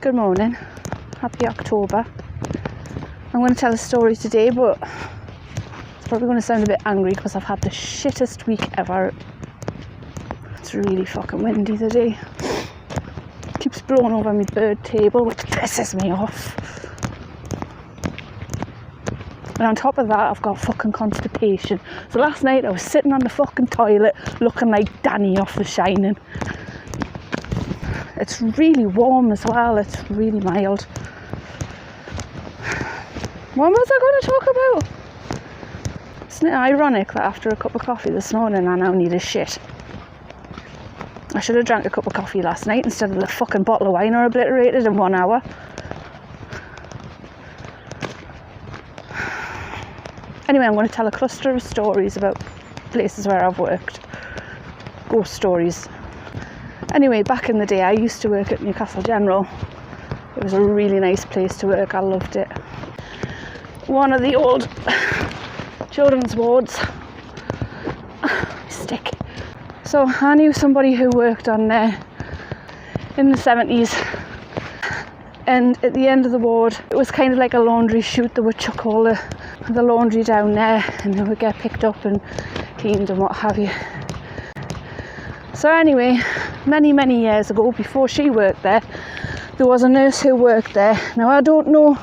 Good morning, happy October. I'm going to tell a story today, but it's probably going to sound a bit angry because I've had the shittest week ever. It's really fucking windy today. It keeps blowing over my bird table, which pisses me off. And on top of that, I've got fucking constipation. So last night I was sitting on the fucking toilet looking like Danny off The Shining. It's really warm as well, it's really mild. What was I going to talk about? Isn't it ironic that after a cup of coffee this morning I now need a shit? I should have drank a cup of coffee last night instead of the fucking bottle of wine I obliterated in 1 hour. Anyway, I'm going to tell a cluster of stories about places where I've worked. Ghost stories. Anyway, back in the day I used to work at Newcastle General. It was a really nice place to work, I loved it. One of the old children's wards. Stick. So I knew somebody who worked on there in the 70s. And at the end of the ward, it was kind of like a laundry chute. They would chuck all the laundry down there and they would get picked up and cleaned and what have you. So anyway, many years ago, before she worked there was a nurse who worked there. Now I don't know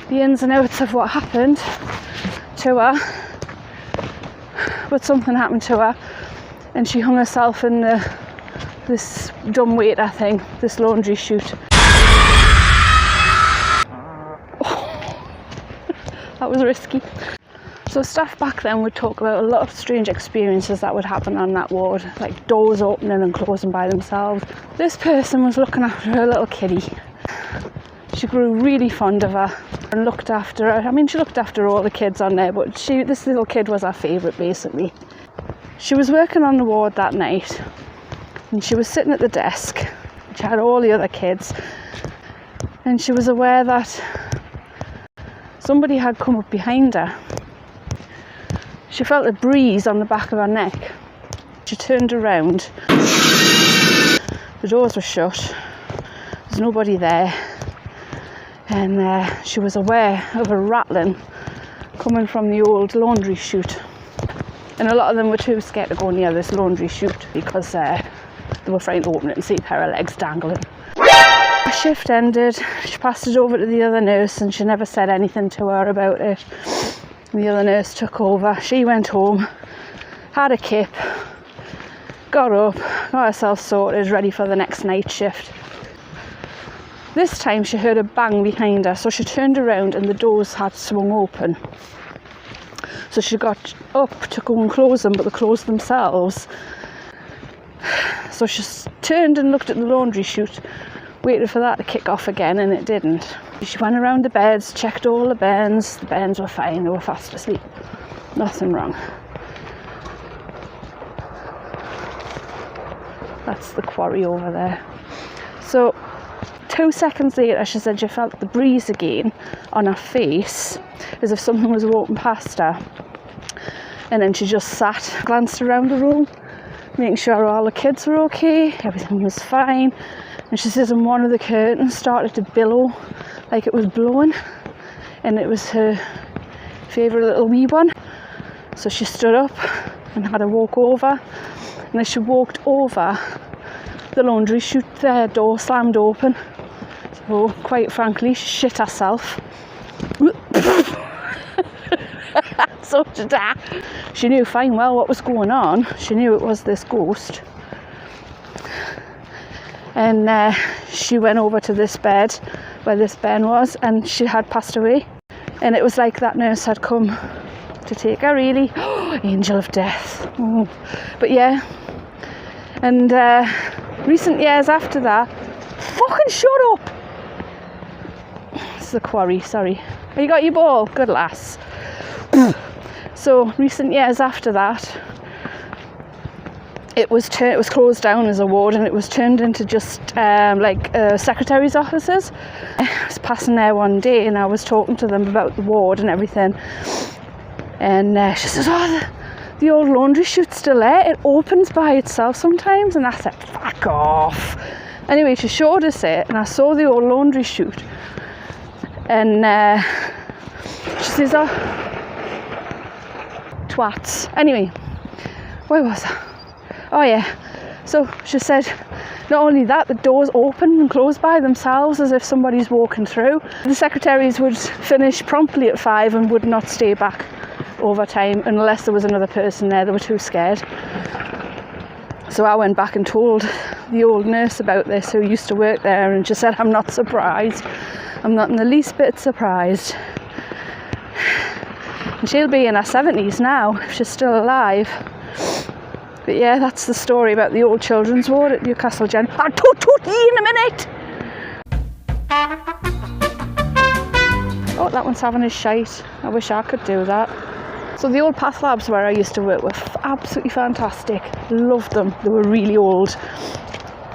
the ins and outs of what happened to her, but something happened to her and she hung herself in this dumbwaiter thing, this laundry chute. That was risky. So staff back then would talk about a lot of strange experiences that would happen on that ward, like doors opening and closing by themselves. This person was looking after her little kiddie. She grew really fond of her and looked after her. I mean, she looked after all the kids on there, but this little kid was her favourite, basically. She was working on the ward that night and she was sitting at the desk. She had all the other kids and she was aware that somebody had come up behind her. She felt a breeze on the back of her neck. She turned around. The doors were shut. There's nobody there. And she was aware of a rattling coming from the old laundry chute. And a lot of them were too scared to go near this laundry chute because they were frightened to open it and see a pair of legs dangling. Her shift ended. She passed it over to the other nurse and she never said anything to her about it. The other nurse took over. She went home, had a kip, got up, got herself sorted, ready for the next night shift. This time she heard a bang behind her, so she turned around and the doors had swung open. So she got up to go and close them, but they closed themselves. So she turned and looked at the laundry chute, waited for that to kick off again, and it didn't. She went around the beds, checked all the bairns were fine, they were fast asleep, nothing wrong. That's the quarry over there. So 2 seconds later she said she felt the breeze again on her face, as if something was walking past her. And then she just sat, glanced around the room, making sure all the kids were okay, everything was fine. And she says, and one of the curtains started to billow like it was blowing, and it was her favourite little wee one. So she stood up and had a walk over, and as she walked over, the laundry chute door slammed open. So quite frankly, she shit herself. So she knew fine well what was going on. She knew it was this ghost. And she went over to this bed where this Ben was, and she had passed away. And it was like that nurse had come to take her, really. Angel of death. Oh. But yeah. And recent years after that, fucking shut up! It's the quarry, sorry. Oh, you got your ball? Good lass. So recent years after that, it was closed down as a ward and it was turned into just secretary's offices. I was passing there one day and I was talking to them about the ward and everything, and she says, oh, the old laundry chute's still there, it opens by itself sometimes. And I said, fuck off. Anyway, she showed us it, and I saw the old laundry chute, and she says, oh, twats. Anyway, where was I? Oh yeah, so she said, not only that, the doors open and close by themselves as if somebody's walking through. The secretaries would finish promptly at 5 and would not stay back overtime unless there was another person there. They were too scared. So I went back and told the old nurse about this, who used to work there, and she said, I'm not surprised. I'm not in the least bit surprised. And she'll be in her 70s now, if she's still alive. But yeah, that's the story about the old children's ward at Newcastle Gen. I'll toot ye in a minute! Oh, that one's having a shite. I wish I could do that. So the old path labs where I used to work were absolutely fantastic. Loved them. They were really old.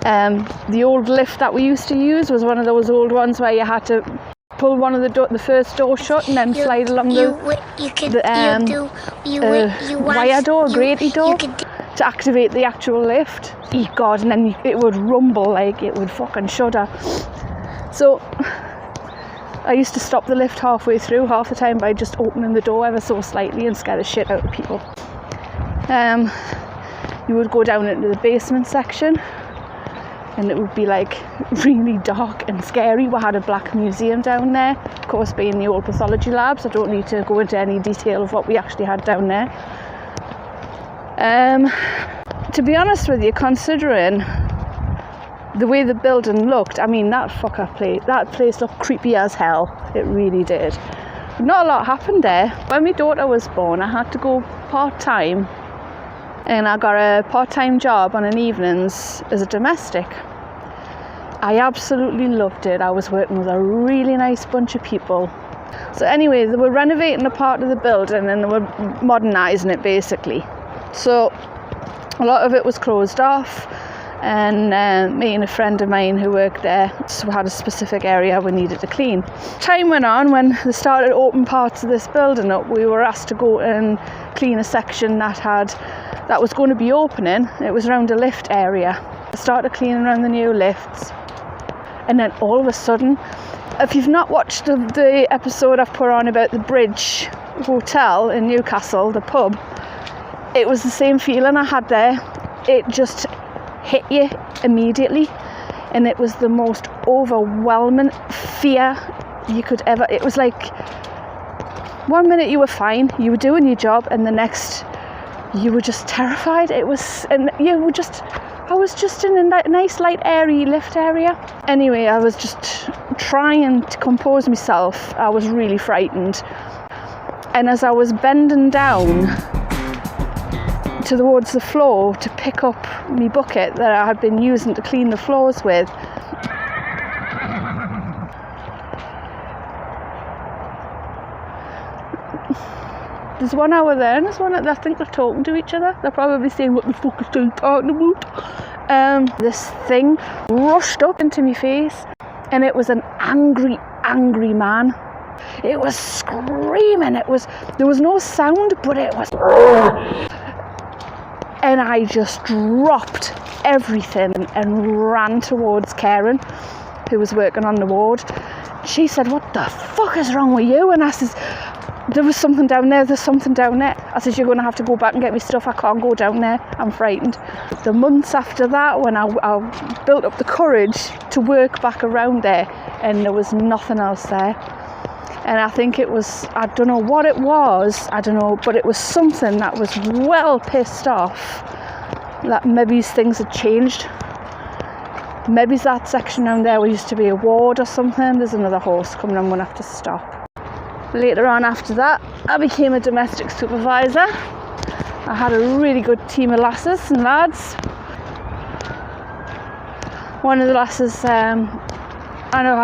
The old lift that we used to use was one of those old ones where you had to pull one of the first door shut and then slide along the wire door, grating door, to activate the actual lift. Oh God, and then it would rumble like it would fucking shudder. So I used to stop the lift halfway through half the time by just opening the door ever so slightly and scare the shit out of people. You would go down into the basement section, and it would be like really dark and scary. We had a black museum down there, of course being the old pathology labs. I don't need to go into any detail of what we actually had down there. To be honest with you, considering the way the building looked, I mean, that place looked creepy as hell. It really did. But not a lot happened there. When my daughter was born, I had to go part-time, and I got a part-time job on an evenings as a domestic. I absolutely loved it. I was working with a really nice bunch of people. So anyway, they were renovating a part of the building and they were modernising it basically. So a lot of it was closed off, and me and a friend of mine who worked there so had a specific area we needed to clean. Time went on. When they started opening parts of this building up, we were asked to go and clean a section that was going to be opening. It was around a lift area. I started cleaning around the new lifts, and then all of a sudden, if you've not watched the episode I've put on about the Bridge Hotel in Newcastle, the pub, it was the same feeling I had there. It just hit you immediately, and it was the most overwhelming fear you could ever. It was like 1 minute you were fine, you were doing your job, and the next you were just terrified. I was just in a nice light airy lift area. Anyway, I was just trying to compose myself. I was really frightened, and as I was bending down towards the floor to pick up my bucket that I had been using to clean the floors with, there's one over there and there's one I think they're talking to each other. They're probably saying, what the fuck is they talking about? This thing rushed up into my face, and it was an angry man. It was screaming. There was no sound, but it was. And I just dropped everything and ran towards Karen, who was working on the ward. She said, what the fuck is wrong with you? And I says, there was something down there, there's something down there. I says, you're going to have to go back and get me stuff. I can't go down there, I'm frightened. The months after that, when I built up the courage to work back around there, and there was nothing else there. And I think it was, I don't know what it was, but it was something that was well pissed off, that maybe things had changed. Maybe that section down there used to be a ward or something. There's another horse coming, I'm going to have to stop. Later on after that, I became a domestic supervisor. I had a really good team of lasses and lads. One of the lasses, I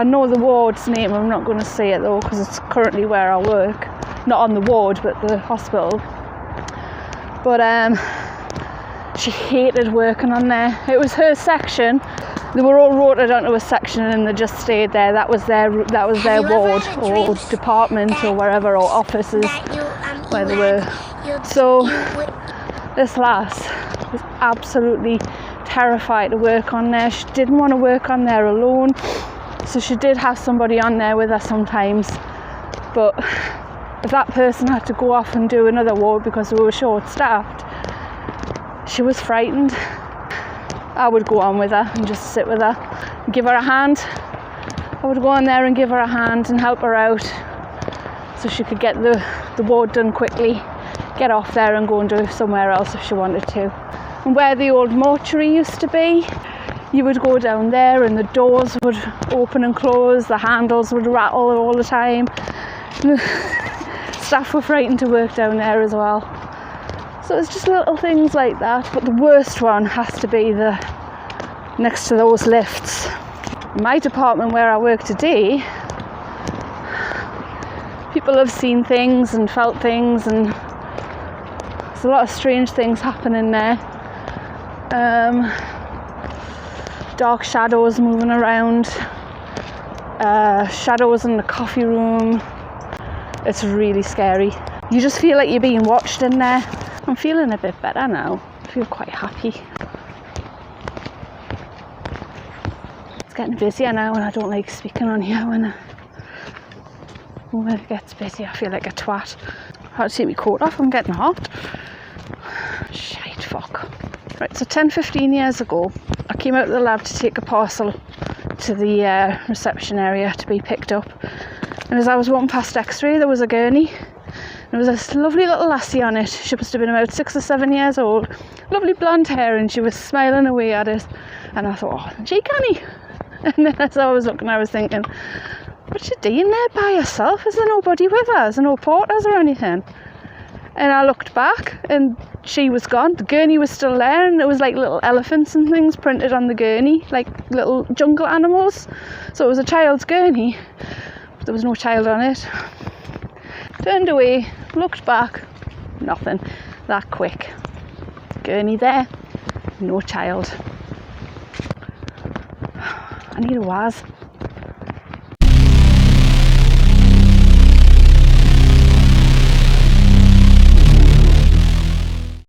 know the ward's name, I'm not going to say it though, because it's currently where I work. Not on the ward, but the hospital. But she hated working on there. It was her section. They were all rotated onto a section and they just stayed there. That was their ward or department or wherever, or offices where they were. So this lass was absolutely terrified to work on there. She didn't want to work on there alone, so she did have somebody on there with her sometimes. But if that person had to go off and do another ward because we were short-staffed, she was frightened. I would go on with her and just sit with her, give her a hand. I would go on there and give her a hand and help her out so she could get the ward done quickly, get off there and go and do it somewhere else if she wanted to. And where the old mortuary used to be, you would go down there and the doors would open and close, the handles would rattle all the time. Staff were frightened to work down there as well. So it's just little things like that, but the worst one has to be the next to those lifts. My department where I work today, people have seen things and felt things, and there's a lot of strange things happening there. Dark shadows moving around, shadows in the coffee room. It's really scary. You just feel like you're being watched in there. I'm feeling a bit better now. I feel quite happy. It's getting busier now and I don't like speaking on here when it gets busy. I feel like a twat. I had to take my coat off, I'm getting hot. Shite fuck. Right, so 10-15 years ago, I came out of the lab to take a parcel to the reception area to be picked up. And as I was walking past X-ray, there was a gurney. There was this lovely little lassie on it. She must have been about 6 or 7 years old. Lovely blonde hair, and she was smiling away at us. And I thought, oh, gee, canny. And then as I was looking, I was thinking, what's she doing there by herself? Is there nobody with her? Is there no porters or anything? And I looked back, and she was gone. The gurney was still there, and it was like little elephants and things printed on the gurney, like little jungle animals. So it was a child's gurney, but there was no child on it. Turned away, looked back, nothing. That quick. Gurney there, no child. I need a Waz.